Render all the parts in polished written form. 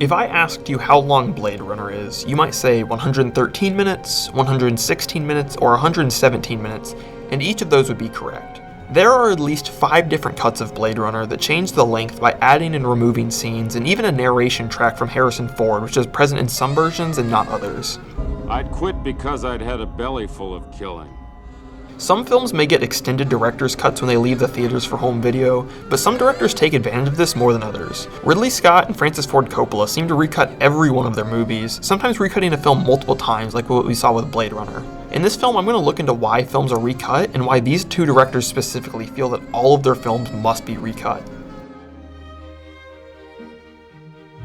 If I asked you how long Blade Runner is, you might say 113 minutes, 116 minutes, or 117 minutes, and each of those would be correct. There are at least 5 different cuts of Blade Runner that change the length by adding and removing scenes, and even a narration track from Harrison Ford, which is present in some versions and not others. I'd quit because I'd had a belly full of killing. Some films may get extended director's cuts when they leave the theaters for home video, but some directors take advantage of this more than others. Ridley Scott and Francis Ford Coppola seem to recut every one of their movies, sometimes recutting a film multiple times like what we saw with Blade Runner. In this film, I'm going to look into why films are recut and why these two directors specifically feel that all of their films must be recut.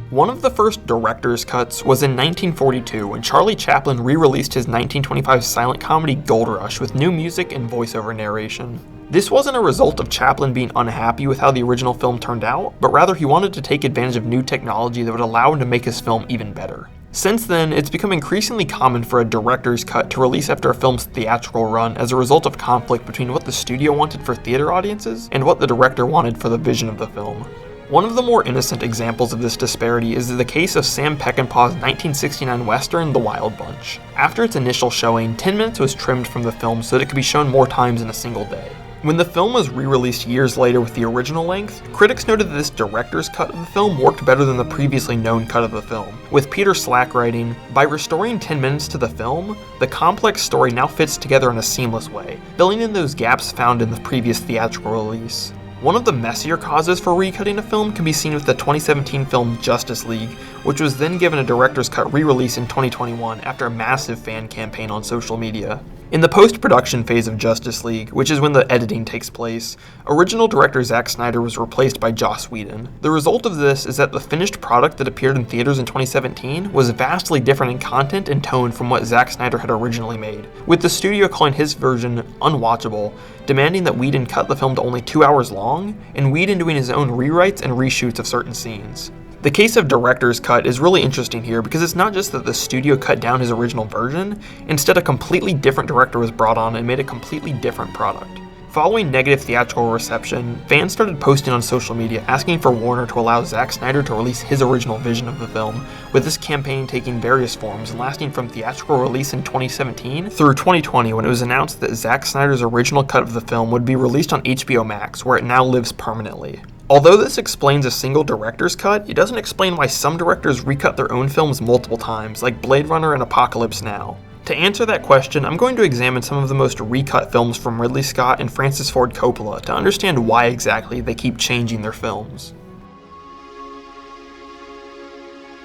One of the first director's cuts was in 1942 when Charlie Chaplin re-released his 1925 silent comedy Gold Rush with new music and voiceover narration. This wasn't a result of Chaplin being unhappy with how the original film turned out, but rather he wanted to take advantage of new technology that would allow him to make his film even better. Since then, it's become increasingly common for a director's cut to release after a film's theatrical run as a result of conflict between what the studio wanted for theater audiences and what the director wanted for the vision of the film. One of the more innocent examples of this disparity is the case of Sam Peckinpah's 1969 western, The Wild Bunch. After its initial showing, 10 minutes was trimmed from the film so that it could be shown more times in a single day. When the film was re-released years later with the original length, critics noted that this director's cut of the film worked better than the previously known cut of the film, with Peter Slack writing, "By restoring 10 minutes to the film, the complex story now fits together in a seamless way, filling in those gaps found in the previous theatrical release." One of the messier causes for recutting a film can be seen with the 2017 film Justice League, which was then given a director's cut re-release in 2021 after a massive fan campaign on social media. In the post-production phase of Justice League, which is when the editing takes place, original director Zack Snyder was replaced by Joss Whedon. The result of this is that the finished product that appeared in theaters in 2017 was vastly different in content and tone from what Zack Snyder had originally made, with the studio calling his version unwatchable, demanding that Whedon cut the film to only 2 hours long, and Whedon doing his own rewrites and reshoots of certain scenes. The case of director's cut is really interesting here because it's not just that the studio cut down his original version, instead a completely different director was brought on and made a completely different product. Following negative theatrical reception, fans started posting on social media asking for Warner to allow Zack Snyder to release his original vision of the film, with this campaign taking various forms and lasting from theatrical release in 2017 through 2020 when it was announced that Zack Snyder's original cut of the film would be released on HBO Max, where it now lives permanently. Although this explains a single director's cut, it doesn't explain why some directors recut their own films multiple times, like Blade Runner and Apocalypse Now. To answer that question, I'm going to examine some of the most recut films from Ridley Scott and Francis Ford Coppola to understand why exactly they keep changing their films.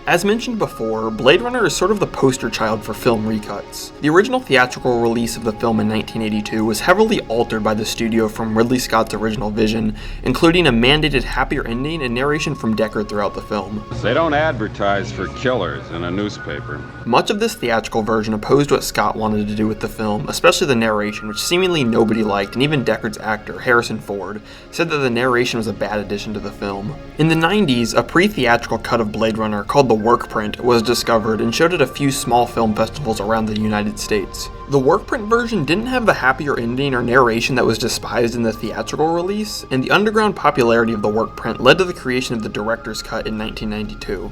As mentioned before, Blade Runner is sort of the poster child for film recuts. The original theatrical release of the film in 1982 was heavily altered by the studio from Ridley Scott's original vision, including a mandated happier ending and narration from Deckard throughout the film. They don't advertise for killers in a newspaper. Much of this theatrical version opposed what Scott wanted to do with the film, especially the narration, which seemingly nobody liked, and even Deckard's actor, Harrison Ford, said that the narration was a bad addition to the film. In the 90s, a pre-theatrical cut of Blade Runner called The Work Print was discovered and showed at a few small film festivals around the United States. The work print version didn't have the happier ending or narration that was despised in the theatrical release, and the underground popularity of the work print led to the creation of the director's cut in 1992.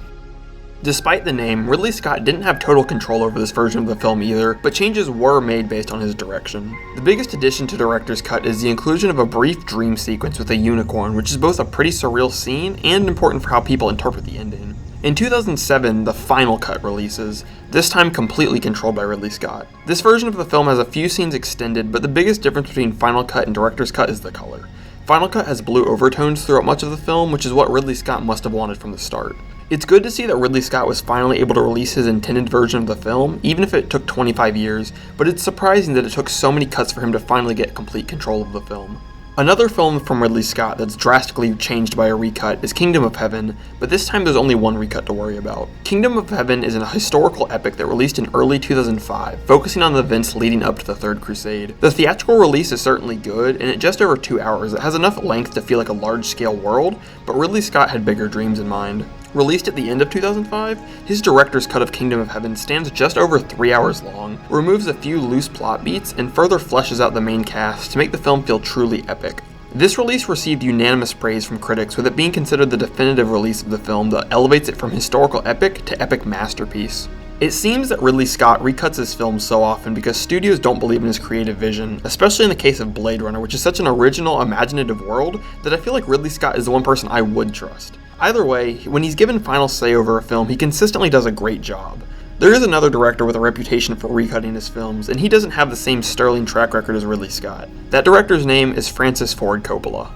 Despite the name, Ridley Scott didn't have total control over this version of the film either, but changes were made based on his direction. The biggest addition to director's cut is the inclusion of a brief dream sequence with a unicorn, which is both a pretty surreal scene and important for how people interpret the ending. In 2007, the final cut releases, this time completely controlled by Ridley Scott. This version of the film has a few scenes extended, but the biggest difference between final cut and director's cut is the color. Final cut has blue overtones throughout much of the film, which is what Ridley Scott must have wanted from the start. It's good to see that Ridley Scott was finally able to release his intended version of the film, even if it took 25 years, but it's surprising that it took so many cuts for him to finally get complete control of the film. Another film from Ridley Scott that's drastically changed by a recut is Kingdom of Heaven, but this time there's only one recut to worry about. Kingdom of Heaven is a historical epic that released in early 2005, focusing on the events leading up to the Third Crusade. The theatrical release is certainly good, and at just over 2 hours, it has enough length to feel like a large-scale world, but Ridley Scott had bigger dreams in mind. Released at the end of 2005, his director's cut of Kingdom of Heaven stands just over 3 hours long, removes a few loose plot beats, and further fleshes out the main cast to make the film feel truly epic. This release received unanimous praise from critics, with it being considered the definitive release of the film that elevates it from historical epic to epic masterpiece. It seems that Ridley Scott recuts his films so often because studios don't believe in his creative vision, especially in the case of Blade Runner, which is such an original, imaginative world that I feel like Ridley Scott is the one person I would trust. Either way, when he's given final say over a film, he consistently does a great job. There is another director with a reputation for recutting his films, and he doesn't have the same sterling track record as Ridley Scott. That director's name is Francis Ford Coppola.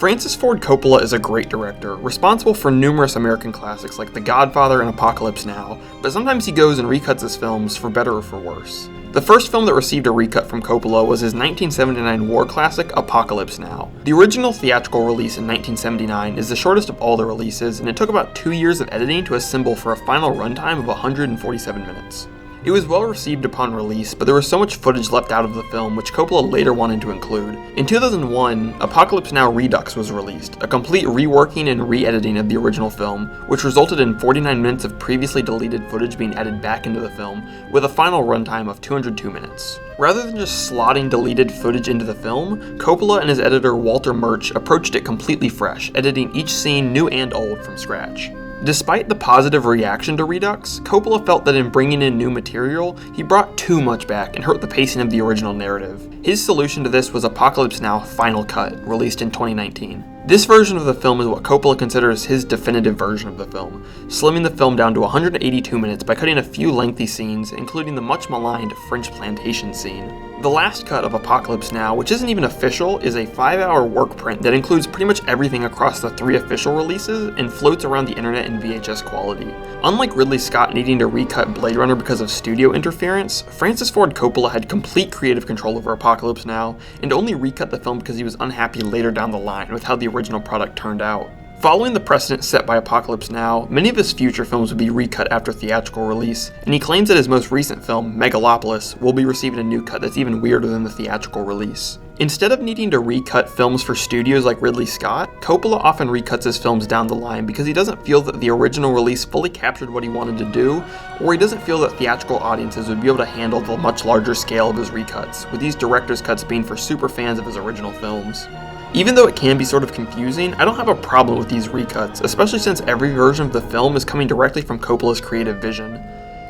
Francis Ford Coppola is a great director, responsible for numerous American classics like The Godfather and Apocalypse Now, but sometimes he goes and recuts his films for better or for worse. The first film that received a recut from Coppola was his 1979 war classic, Apocalypse Now. The original theatrical release in 1979 is the shortest of all the releases, and it took about 2 years of editing to assemble for a final runtime of 147 minutes. It was well received upon release, but there was so much footage left out of the film, which Coppola later wanted to include. In 2001, Apocalypse Now Redux was released, a complete reworking and re-editing of the original film, which resulted in 49 minutes of previously deleted footage being added back into the film, with a final runtime of 202 minutes. Rather than just slotting deleted footage into the film, Coppola and his editor Walter Murch approached it completely fresh, editing each scene new and old from scratch. Despite the positive reaction to Redux, Coppola felt that in bringing in new material, he brought too much back and hurt the pacing of the original narrative. His solution to this was Apocalypse Now Final Cut, released in 2019. This version of the film is what Coppola considers his definitive version of the film, slimming the film down to 182 minutes by cutting a few lengthy scenes, including the much maligned French plantation scene. The last cut of Apocalypse Now, which isn't even official, is a 5-hour work print that includes pretty much everything across the 3 official releases and floats around the internet in VHS quality. Unlike Ridley Scott needing to recut Blade Runner because of studio interference, Francis Ford Coppola had complete creative control over Apocalypse Now, and only recut the film because he was unhappy later down the line with how the original product turned out. Following the precedent set by Apocalypse Now, many of his future films would be recut after theatrical release, and he claims that his most recent film, Megalopolis, will be receiving a new cut that's even weirder than the theatrical release. Instead of needing to recut films for studios like Ridley Scott, Coppola often recuts his films down the line because he doesn't feel that the original release fully captured what he wanted to do, or he doesn't feel that theatrical audiences would be able to handle the much larger scale of his recuts, with these director's cuts being for super fans of his original films. Even though it can be sort of confusing, I don't have a problem with these recuts, especially since every version of the film is coming directly from Coppola's creative vision.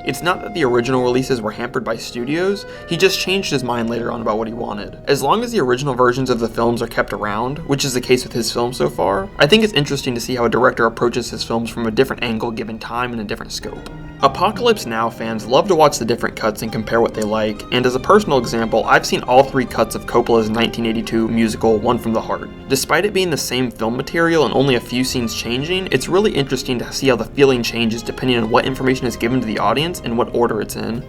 It's not that the original releases were hampered by studios, he just changed his mind later on about what he wanted. As long as the original versions of the films are kept around, which is the case with his films so far, I think it's interesting to see how a director approaches his films from a different angle given time and a different scope. Apocalypse Now fans love to watch the different cuts and compare what they like, and as a personal example, I've seen all 3 cuts of Coppola's 1982 musical One from the Heart. Despite it being the same film material and only a few scenes changing, it's really interesting to see how the feeling changes depending on what information is given to the audience and what order it's in.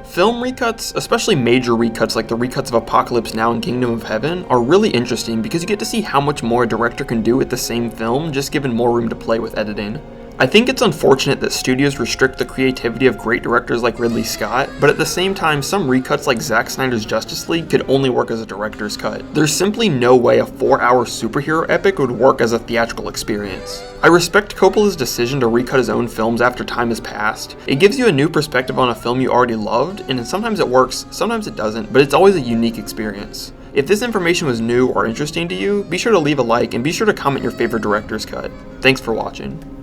Film recuts, especially major recuts like the recuts of Apocalypse Now and Kingdom of Heaven, are really interesting because you get to see how much more a director can do with the same film, just given more room to play with editing. I think it's unfortunate that studios restrict the creativity of great directors like Ridley Scott, but at the same time, some recuts like Zack Snyder's Justice League could only work as a director's cut. There's simply no way a 4-hour superhero epic would work as a theatrical experience. I respect Coppola's decision to recut his own films after time has passed. It gives you a new perspective on a film you already loved, and sometimes it works, sometimes it doesn't, but it's always a unique experience. If this information was new or interesting to you, be sure to leave a like and be sure to comment your favorite director's cut. Thanks for watching.